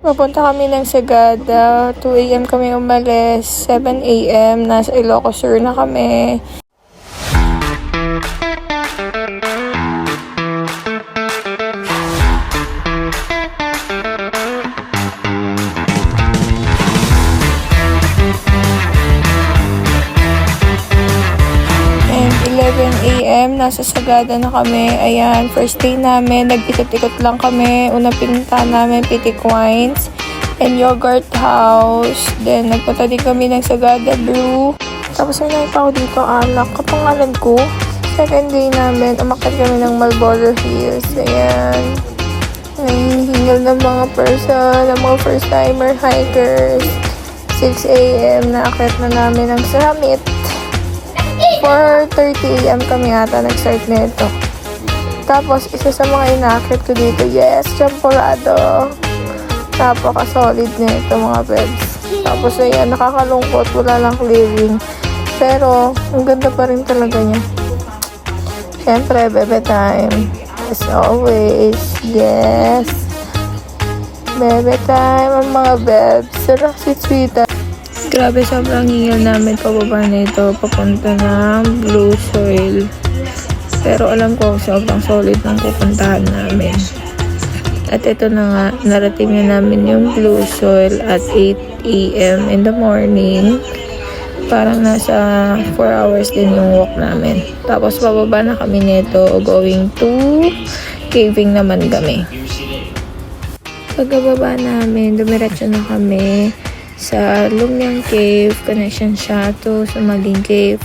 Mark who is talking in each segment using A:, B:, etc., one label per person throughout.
A: Papunta kami ng Sagada. 2 a.m. kami umalis. 7 a.m. Nasa Ilocos Sur na kami. And 11 a.m. nasa Sagada na kami. Ayan, first day namin. Nag-ikot-ikot lang kami. Una pinunta namin Pitik Wines and Yogurt House. Then, nagpunta din kami ng Sagada Brew. Tapos may nakita ko dito, alak. Kapangalan ko. Second day namin, umakyat kami ng Marlboro Hills. Ayan. Nahihingal ng mga person, ng mga first-timer hikers. 6 a.m. Naakyat na namin ang summit. 4:30 a.m. kami ata nag-start nito. Tapos, isa sa mga inaakyat ko dito, yes, Champurrado. Napaka-solid nito mga beds. Tapos, ayan, nakakalungkot, wala lang clearing. Pero, ang ganda pa rin talaga niya. Siyempre, bebe time. As always, yes. Bebe time, ang mga bebs. Sarap si Sweeta. Grabe, sobrang hingal namin pababa na ito, papunta ng Blue Soil. Pero alam ko, sobrang solid ng pupuntahan namin. At ito na nga, narating na namin yung Blue Soil at 8 a.m. in the morning. Parang nasa 4 hours din yung walk namin. Tapos bababa na kami nito, going to caving naman kami. Pagkababa namin, dumiretso na kami sa Lumyang Cave. Connection siya to sa Maging Cave.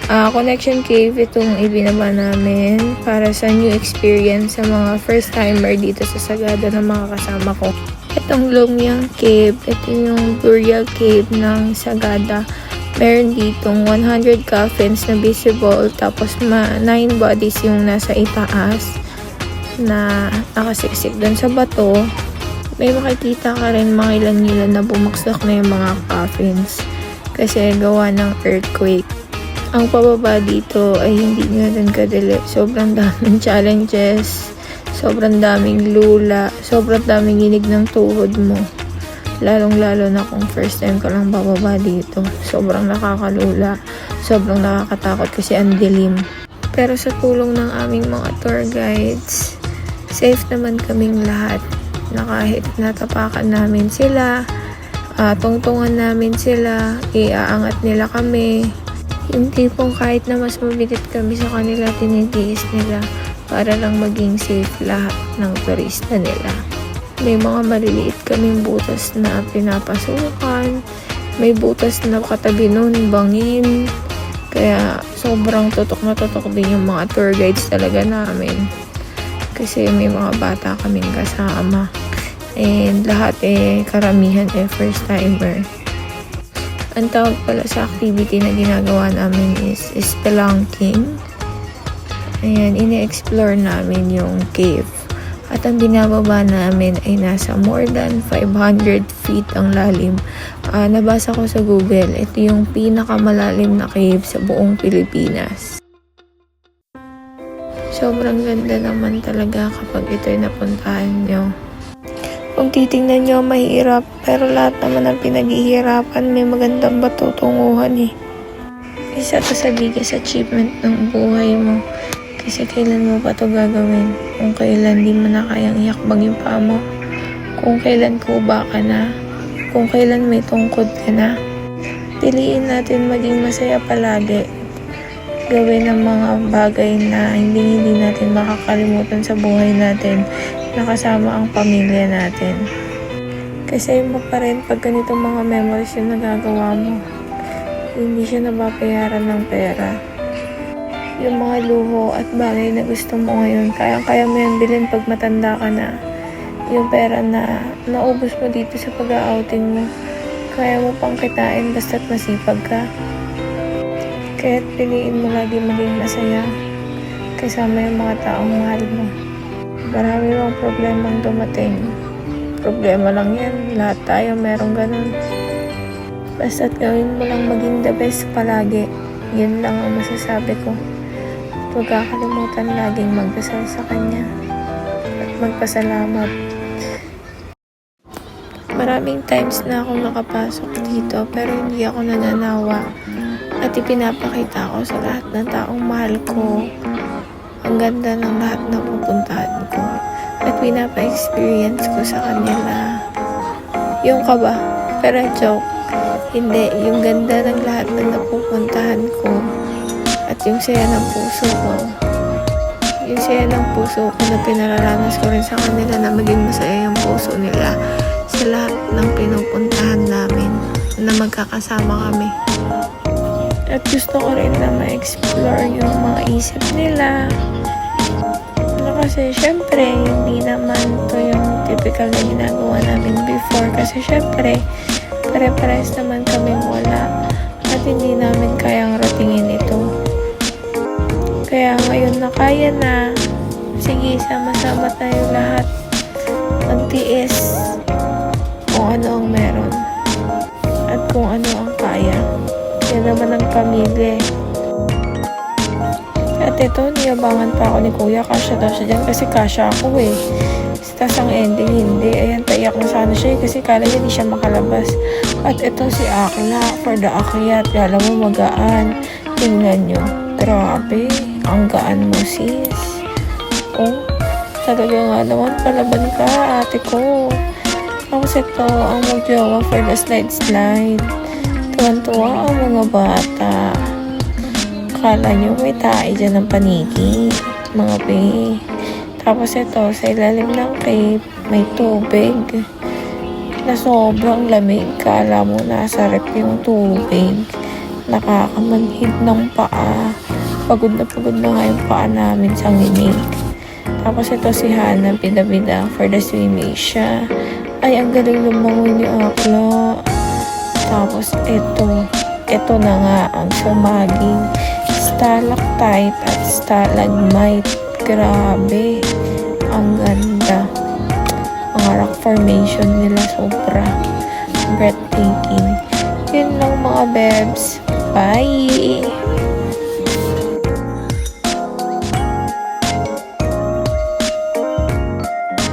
A: Connection Cave itong ibinaba namin para sa new experience sa mga first timer dito sa Sagada ng mga kasama ko. Itong Lumyang Cave, ito yung burial cave ng Sagada. Meron ditong 100 coffins na visible, tapos 9 bodies yung nasa itaas na nakasiksik dun sa bato. May makikita ka rin mga ilan-ilan na bumagsak na yung mga coffins kasi gawa ng earthquake. Ang pababa dito ay hindi nga din kadali. Sobrang daming challenges, sobrang daming lula, sobrang daming inig ng tuhod mo. Lalong-lalo na kung first time ka lang bababa dito. Sobrang nakakalula, sobrang nakakatakot kasi ang dilim. Pero sa tulong ng aming mga tour guides, safe naman kaming lahat. Na kahit natapakan namin sila, tungtungan namin sila, iaangat nila kami. Hindi pong kahit na mas mabigat kami sa kanila, tinitiis nila para lang maging safe lahat ng turista nila. May mga maliliit kaming butas na pinapasukan, may butas na katabi nun, bangin. Kaya sobrang tutok na tutok din yung mga tour guides talaga namin. Kasi may mga bata kaming kasama. And lahat karamihan first timer. Ang tawag pala sa activity na ginagawa namin is spelunking. Ayan, ine-explore namin yung cave. At ang binababa namin ay nasa more than 500 feet ang lalim. Nabasa ko sa Google, ito yung pinakamalalim na cave sa buong Pilipinas. Sobrang ganda naman talaga kapag ito'y napuntahan nyo. Kung titingnan nyo, mahirap. Pero lahat naman ng pinaghihirapan, may magandang patutunguhan eh. Isa to sa biggest achievement ng buhay mo. Kasi kailan mo pa to gagawin? Kung kailan di mo na kayang iakbang yung paa mo? Kung kailan kuba ka na? Kung kailan may tungkod ka na? Piliin natin maging masaya palagi. Gawin ang mga bagay na hindi natin makakalimutan sa buhay natin, nakasama ang pamilya natin. Kasi mo pa rin pag ganitong mga memories yung nagagawa mo. Hindi siya nababayaran ng pera. Yung mga luho at bagay na gusto mo ngayon, kaya mo yan bilhin pag matanda ka na. Yung pera na naubos mo dito sa pag-outing mo, kaya mo pang kitain basta't masipag ka. Kaya't piliin mo lagi maging masaya kasama yung mga taong mahal mo. Marami bang problemang dumating. Problema lang yan. Lahat tayo merong ganun. Basta't gawin mo lang maging the best palagi. Yun lang ang masasabi ko. Huwag kakalimutan laging magdasal sa Kanya at magpasalamat. Maraming times na akong nakapasok dito pero hindi ako nananawa. At ipinapakita ko sa lahat ng taong mahal ko. Ang ganda ng lahat na pupuntahan ko. At pinapa-experience ko sa kanila. Yung kaba, pero joke. Hindi, yung ganda ng lahat ng napupuntahan ko. At yung saya ng puso ko. Yung saya ng puso ko na pinararanas ko rin sa kanila na maging masaya yung puso nila sa lahat ng pinupuntahan namin na magkakasama kami. At gusto ko rin na ma-explore yung mga isip nila. Kasi syempre, hindi naman to yung typical na ginagawa namin before. Kasi syempre, pare-pares naman kaming wala. At hindi namin kayang ratingin ito. Kaya ngayon na kaya na, sige, sama-sama tayo lahat. Magtiis kung ano ang meron. At kung ano ang kaya. Yan naman ang pamilya. At ito, niyabangan pa ako ni Kuya. Kasya daw siya dyan kasi kasya ako eh. Tapos ang ending, hindi. Ayan, taiyak na sana siya kasi kala niya hindi siya makalabas. At ito si Akla for the akyat. Kala mo magaan. Tingnan nyo. Grabe. Ang gaan mo sis. Oh, talaga nga naman. Palaban ka, ate ko. Tapos ito, ang magjowa for the slide. Tuwan-tuwa ang mga bata. Akala nyo may tae dyan ng paniki, mga be. Tapos ito, sa ilalim ng cave, may tubig na sobrang lamig. Kala mo nasa rep yung tubig. Nakakamanhid ng paa. Pagod na nga yung paa namin sa nginig. Tapos ito si Hana, bida-bida for the swimming siya. Ay, ang galing lumangoy ni Akla. Tapos ito na nga ang sumaging stalactite at stalagmite. Grabe. Ang ganda. Mga rock formation nila sobra breathtaking. Yun lang mga bebs. Bye!